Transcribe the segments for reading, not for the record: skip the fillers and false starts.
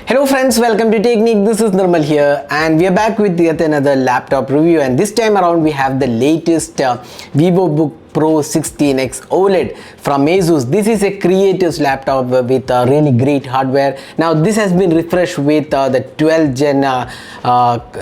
Hello friends, welcome to Technique. This is Nirmal here and we are back with yet another laptop review, and this time around we have the latest Vivobook Pro 16X OLED from ASUS. This is a creator's laptop with really great hardware. Now this has been refreshed with the 12th gen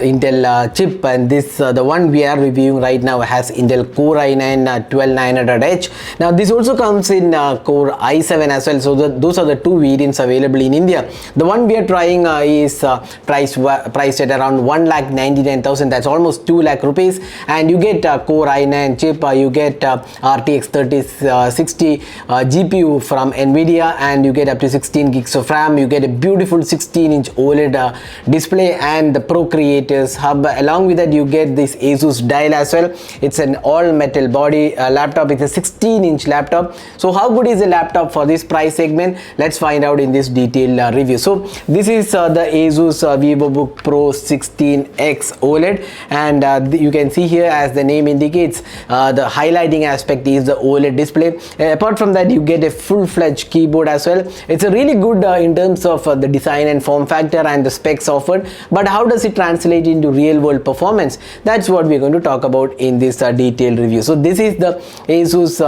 Intel chip, and this the one we are reviewing right now has Intel Core i9 12900H. Now this also comes in Core i7 as well, so those are the two variants available in India. The one we are trying is priced at around 1,99,000, that's almost 2 lakh rupees, and you get Core i9 chip, you get RTX 3060 GPU from Nvidia, and you get up to 16 gigs of RAM. You get a beautiful 16-inch OLED display and the Pro Creators Hub. Along with that, you get this ASUS dial as well. It's an all-metal body laptop. It's a 16-inch laptop. So how good is the laptop for this price segment? Let's find out in this detailed review. So this is the ASUS Vivobook Pro 16X OLED, and you can see here, as the name indicates, the highlighting aspect is the OLED display. Apart from that, you get a full-fledged keyboard as well. It's a really good in terms of the design and form factor and the specs offered, but how does it translate into real-world performance? That's what we're going to talk about in this detailed review. So this is the ASUS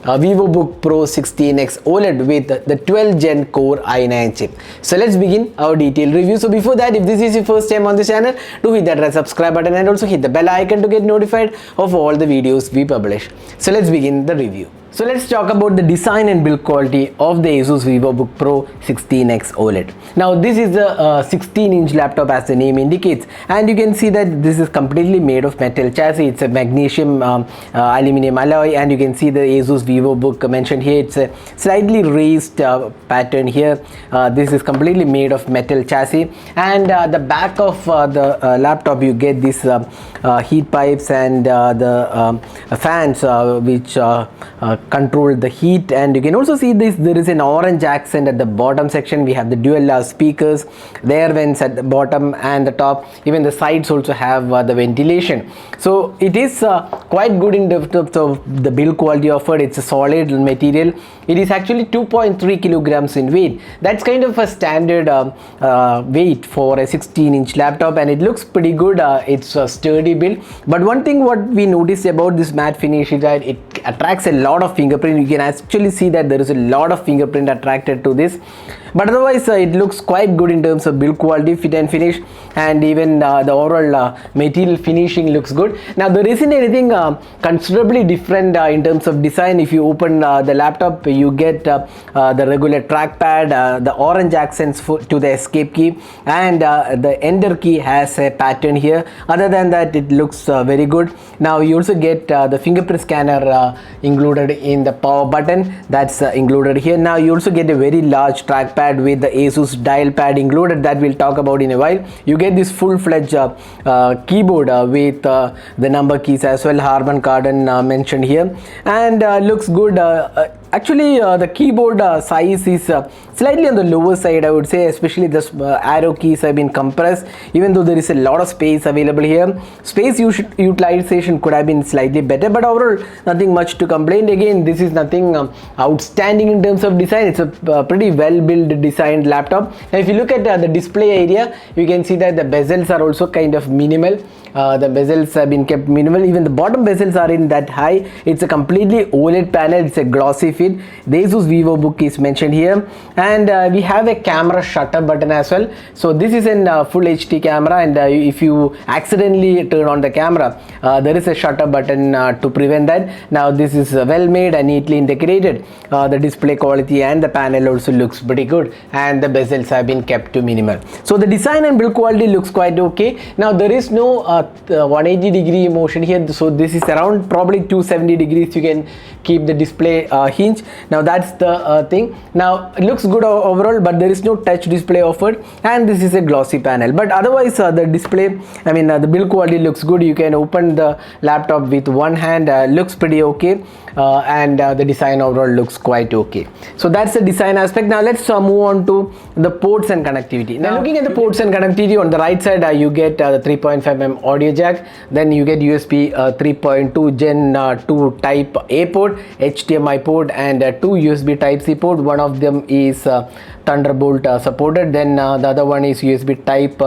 Vivobook Pro 16X OLED with the 12th gen Core i9 chip. So let's begin our detailed review. So before that, if this is your first time on the channel, do hit that red subscribe button and also hit the bell icon to get notified of all the videos we publish. So let's begin the review. So let's talk about the design and build quality of the ASUS Vivobook Pro 16X OLED. Now this is a 16-inch laptop, as the name indicates, and you can see that this is completely made of metal chassis. It's a magnesium aluminum alloy, and you can see the ASUS Vivobook mentioned here. It's a slightly raised pattern here. This is completely made of metal chassis, and the back of the laptop you get this heat pipes and the fans which control the heat, and you can also see this, there is an orange accent at the bottom section. We have the dual speakers, the air vents at the bottom and the top. Even the sides also have the ventilation. So it is quite good in terms of the build quality offered. It's a solid material. It is actually 2.3 kilograms in weight. That's kind of a standard weight for a 16-inch laptop, and it looks pretty good. It's a sturdy build, but one thing what we noticed about this matte finish is that it attracts a lot of fingerprint. You can actually see that there is a lot of fingerprint attracted to this, but otherwise it looks quite good in terms of build quality, fit and finish, and even the overall material finishing looks good. Now there isn't anything considerably different in terms of design. If you open the laptop, you get the regular trackpad, the orange accents to the escape key, and the enter key has a pattern here. Other than that, it looks very good. Now you also get the fingerprint scanner included in the power button. That's included here. Now you also get a very large trackpad with the ASUS dial pad included, that we'll talk about in a while. You get this full-fledged keyboard with the number keys as well, Harman Kardon mentioned here, and looks good. Actually, the keyboard size is slightly on the lower side, I would say, especially the arrow keys have been compressed, even though there is a lot of space available here. Space utilization could have been slightly better, but overall nothing much to complain. Again, this is nothing outstanding in terms of design. It's a pretty well built designed laptop. Now if you look at the display area, you can see that the bezels are also kind of minimal. The bezels have been kept minimal. Even the bottom bezels are in that high. It's a completely OLED panel. It's a glossy fit. The ASUS Vivobook is mentioned here, and we have a camera shutter button as well. So this is a full HD camera, and if you accidentally turn on the camera, there is a shutter button to prevent that. Now this is well made and neatly integrated. The display quality and the panel also looks pretty good, and the bezels have been kept to minimal. So the design and build quality looks quite okay. Now there is no 180-degree motion here, so this is around probably 270 degrees. You can keep the display hinge. Now that's the thing. Now it looks good overall, but there is no touch display offered, and this is a glossy panel. But otherwise the display, I mean the build quality looks good. You can open the laptop with one hand, looks pretty okay, and the design overall looks quite okay. So that's the design aspect. Now let's move on to the ports and connectivity. Now looking at the ports and connectivity, on the right side you get the 3.5mm audio jack, then you get USB 3.2 Gen 2 Type A port, HDMI port, and two USB Type C port. One of them is Thunderbolt supported. Then the other one is USB Type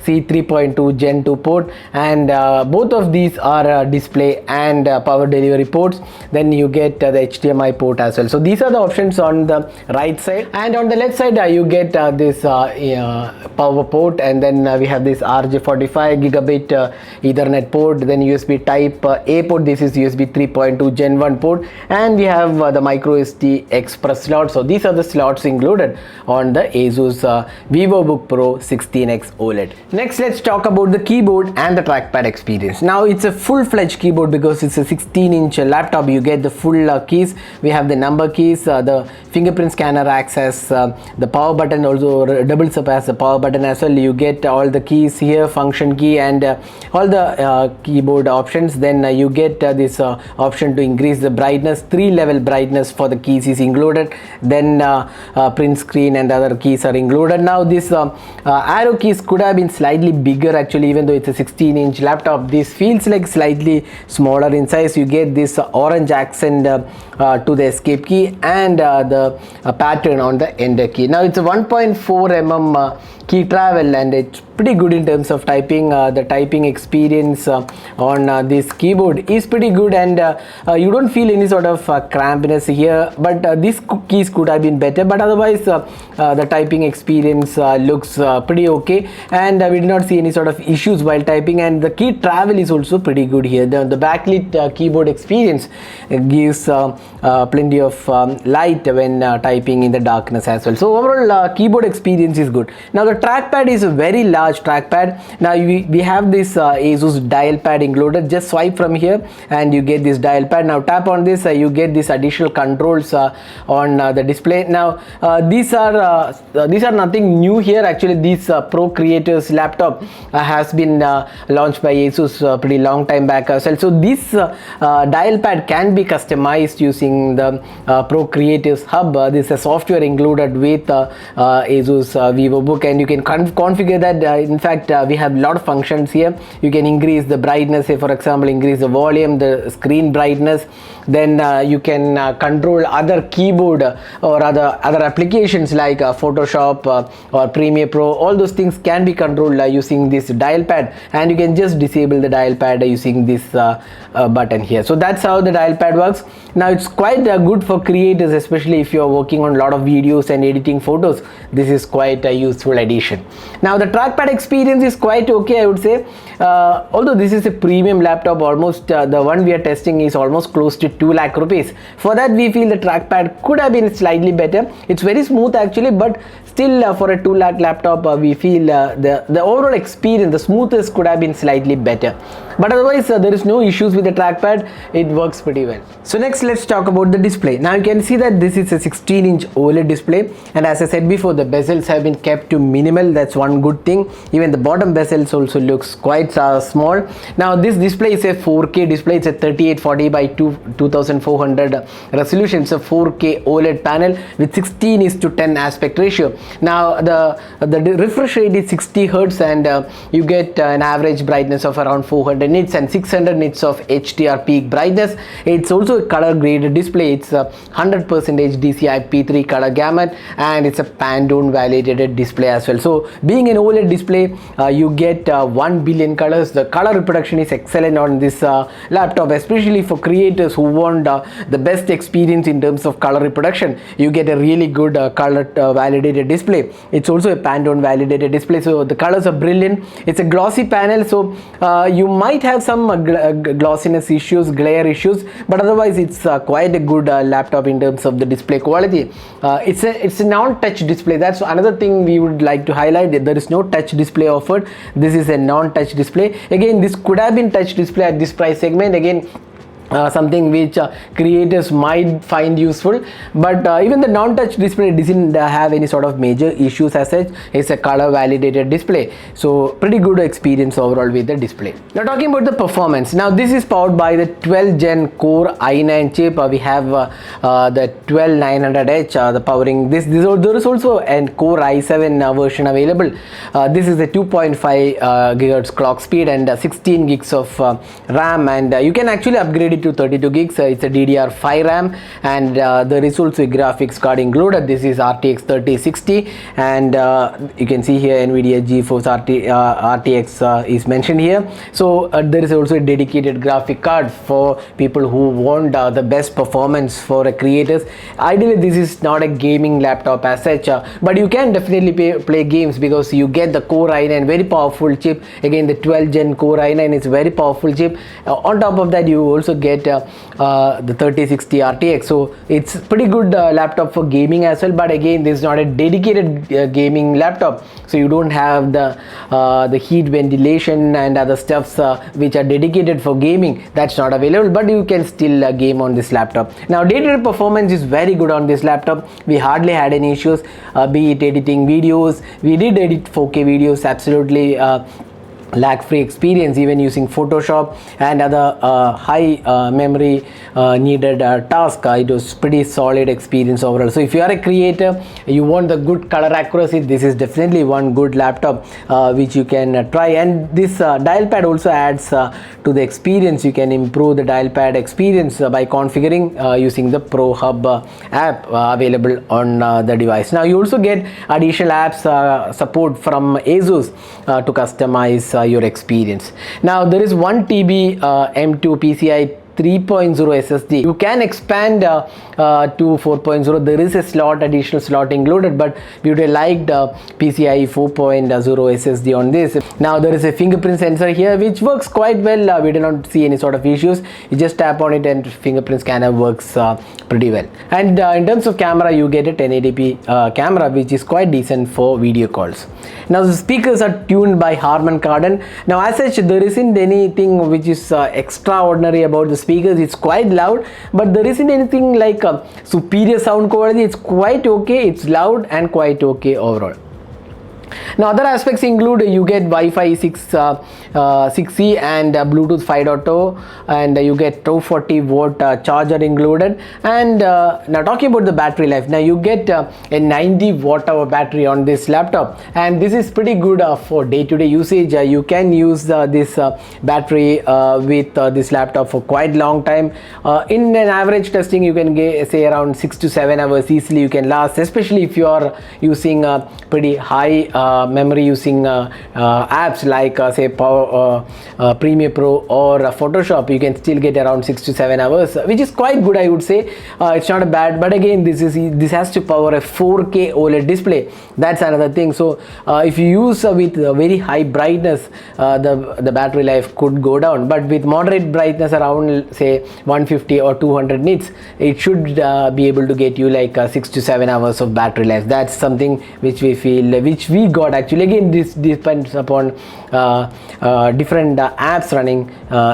C 3.2 Gen 2 port, and both of these are display and power delivery ports. Then you get the HDMI port as well. So these are the options on the right side, and on the left side you get this power port, and then we have this RJ45 gigabit Ethernet port, then USB Type A port. This is USB 3.2 Gen 1 port, and we have the micro SD Express slot. So these are the slots included on the ASUS Vivobook Pro 16X OLED. Next, let's talk about the keyboard and the trackpad experience. Now it's a full-fledged keyboard because it's a 16-inch laptop. You get the full keys. We have the number keys, the fingerprint scanner acts as the power button, also doubles up as the power button as well. You get all the keys here, function key, and all the keyboard options. Then you get this option to increase the brightness. 3-level brightness for the keys is included. Then print screen and other keys are included. Now this arrow keys could have been slightly bigger actually, even though it's a 16-inch laptop. This feels like slightly smaller in size. You get this orange accent to the escape key, and the pattern on the enter key. Now it's a 1.4 mm key travel, and it's pretty good in terms of typing. The typing experience on this keyboard is pretty good, and you don't feel any sort of crampiness here, but these keys could have been better, but otherwise the typing experience looks pretty okay, and we did not see any sort of issues while typing, and the key travel is also pretty good here. The backlit keyboard experience gives plenty of light when typing in the darkness as well. So overall keyboard experience is good. Now the trackpad is a very large trackpad. Now we have this ASUS dial pad included. Just swipe from here and you get this dial pad. Now tap on this, you get this additional controls on the display. Now these are nothing new here actually. This Pro Creators laptop has been launched by ASUS pretty long time back as well. So this dial pad can be customized using the Pro Creators Hub. This is a software included with ASUS Vivobook, and you can configure that. In fact, we have a lot of functions here. You can increase the brightness, say for example increase the volume, the screen brightness. Then you can control other keyboard or other applications like Photoshop or Premiere Pro. All those things can be controlled using this dial pad, and you can just disable the dial pad using this button here. So that's how the dial pad works. Now it's quite good for creators, especially if you are working on a lot of videos and editing photos. This is quite a useful addition. Now the trackpad experience is quite okay, I would say. Although this is a premium laptop, almost the one we are testing is almost close to 2 lakh rupees. For that we feel the trackpad could have been slightly better. It's very smooth actually, but still for a 2 lakh laptop we feel the overall experience, the smoothness could have been slightly better. But otherwise there is no issues with the trackpad. It works pretty well. So next let's talk about the display. Now you can see that this is a 16-inch OLED display, and as I said before, the bezels have been kept to minimal. That's one good thing. Even the bottom bezels also looks quite small. Now this display is a 4K display. It's a 3840 by 2400 resolution. It's a 4K OLED panel with 16:10 aspect ratio. Now the refresh rate is 60 Hz, and you get an average brightness of around 400 nits and 600 nits of HDR peak brightness. It's also a color graded display. It's a 100% DCI-P3 color gamut, and it's a Pantone validated display as well. So being an OLED display, you get 1 billion colors. The color reproduction is excellent on this laptop, especially for creators who want the best experience in terms of color reproduction. You get a really good color validated display. It's also a Pantone validated display, so the colors are brilliant. It's a glossy panel, so you might have some glossiness issues, glare issues, but otherwise it's quite a good laptop in terms of the display quality. It's a non-touch display. That's another thing we would like to highlight. There is no touch display offered. This is a non-touch display. Again, this could have been touch display at this price segment. Again, something which creators might find useful, but even the non-touch display doesn't have any sort of major issues as such. It's a color validated display, so pretty good experience overall with the display. Now talking about the performance, now this is powered by the 12th gen Core i9 chip. We have the 12900H the powering this. There is also a Core i7 version available. This is a 2.5 GHz clock speed and 16 gigs of RAM, and you can actually upgrade it 8 to 32 gigs. It's a DDR5 RAM, and there is also a graphics card included. This is RTX 3060, and you can see here NVIDIA GeForce RTX is mentioned here. So there is also a dedicated graphic card for people who want the best performance for creators. Ideally, this is not a gaming laptop as such, but you can definitely play games because you get the Core i9, very powerful chip. Again, the 12th gen Core i9 is a very powerful chip. On top of that, you also get the 3060 RTX. So it's pretty good laptop for gaming as well. But again, this is not a dedicated gaming laptop, so you don't have the heat ventilation and other stuffs which are dedicated for gaming. That's not available, but you can still game on this laptop. Now, day-to-day performance is very good on this laptop. We hardly had any issues, be it editing videos. We did edit 4K videos absolutely lag-free experience, even using Photoshop and other high memory needed task. It was pretty solid experience overall. So if you are a creator, you want the good color accuracy, this is definitely one good laptop which you can try. And this dial pad also adds to the experience. You can improve the dial pad experience by configuring using the Pro Hub app available on the device. Now you also get additional apps support from ASUS to customize your experience. Now there is 1 TB M2 PCI 3.0 SSD. You can expand to 4.0. There is a additional slot included, but we would have liked PCI 4.0 SSD on this. Now there is a fingerprint sensor here which works quite well. We do not see any sort of issues. You just tap on it and fingerprint scanner works pretty well. And in terms of camera, you get a 1080p camera which is quite decent for video calls. Now the speakers are tuned by Harman Kardon. Now as such, there isn't anything which is extraordinary about the speakers. It's quite loud, but there isn't anything like superior sound quality. It's quite okay, it's loud and quite okay overall. Now other aspects include you get Wi-Fi 6E and Bluetooth 5.0, and you get 240 watt charger included. And now talking about the battery life, now you get a 90 watt hour battery on this laptop, and this is pretty good for day-to-day usage. You can use this battery with this laptop for quite long time. In an average testing, you can get say around 6 to 7 hours easily you can last, especially if you are using pretty high memory using apps like say Premiere Pro or Photoshop. You can still get around 6 to 7 hours, which is quite good, I would say. It's not a bad, but again, this has to power a 4K OLED display. That's another thing. So if you use with very high brightness, the battery life could go down, but with moderate brightness around say 150 or 200 nits, it should be able to get you like 6 to 7 hours of battery life. That's something which we feel, which we got actually. Again, this depends upon different apps running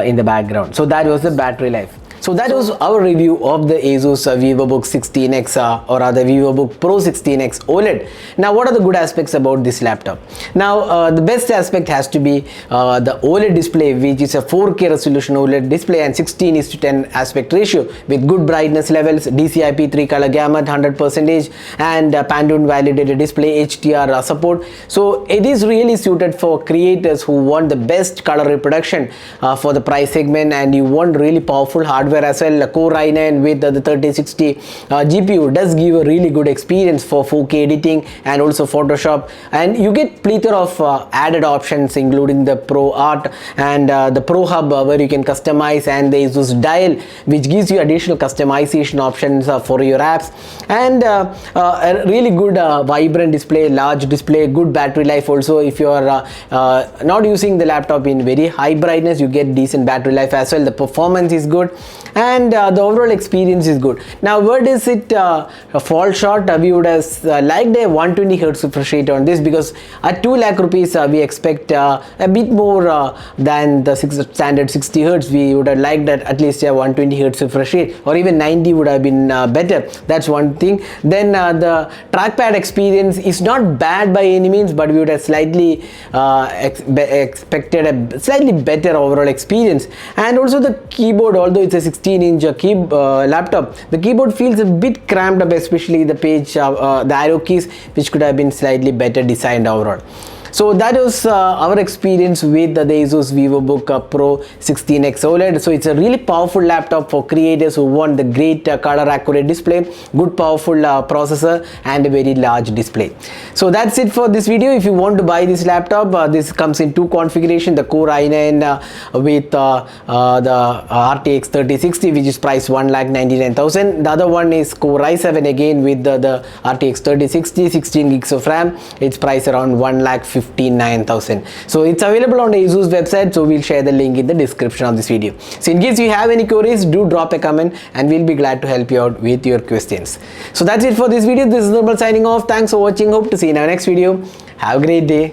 in the background. So that was the battery life. So that was our review of the ASUS Vivobook 16X or rather Vivobook Pro 16X OLED. Now what are the good aspects about this laptop? Now the best aspect has to be the OLED display, which is a 4K resolution OLED display and 16:10 aspect ratio with good brightness levels, DCI-P3 color gamut 100%, and Pantone validated display, HDR support. So it is really suited for creators who want the best color reproduction for the price segment, and you want really powerful hardware as well. The Core i9 with the 3060 GPU does give a really good experience for 4K editing and also Photoshop, and you get plethora of added options including the Pro Art and the Pro Hub where you can customize, and the ASUS Dial which gives you additional customization options for your apps, and a really good vibrant display, large display, good battery life also. If you are not using the laptop in very high brightness, you get decent battery life as well. The performance is good, and the overall experience is good. Now where does it fall short? We would have liked a 120 Hz refresh rate on this, because at 2 lakh rupees we expect a bit more than the standard 60 Hz. We would have liked that at least a 120 Hz refresh rate, or even 90 would have been better. That's one thing. Then the trackpad experience is not bad by any means, but we would have slightly expected a slightly better overall experience. And also the keyboard, although it's a 16-inch laptop, the keyboard feels a bit cramped up, especially the page, the arrow keys, which could have been slightly better designed overall. So that was our experience with the ASUS Vivobook Pro 16X OLED. So it's a really powerful laptop for creators who want the great color accurate display, good powerful processor and a very large display. So that's it for this video. If you want to buy this laptop, this comes in two configurations, the Core i9 with the RTX 3060, which is priced 1,99,000. The other one is Core i7 again with the RTX 3060, 16 gigs of RAM. It's priced around 1,59,000. So it's available on the ASUS website, so we'll share the link in the description of this video. So in case you have any queries, do drop a comment and we'll be glad to help you out with your questions. So that's it for this video. This is Nirmal signing off. Thanks for watching. Hope to see you in our next video. Have a great day.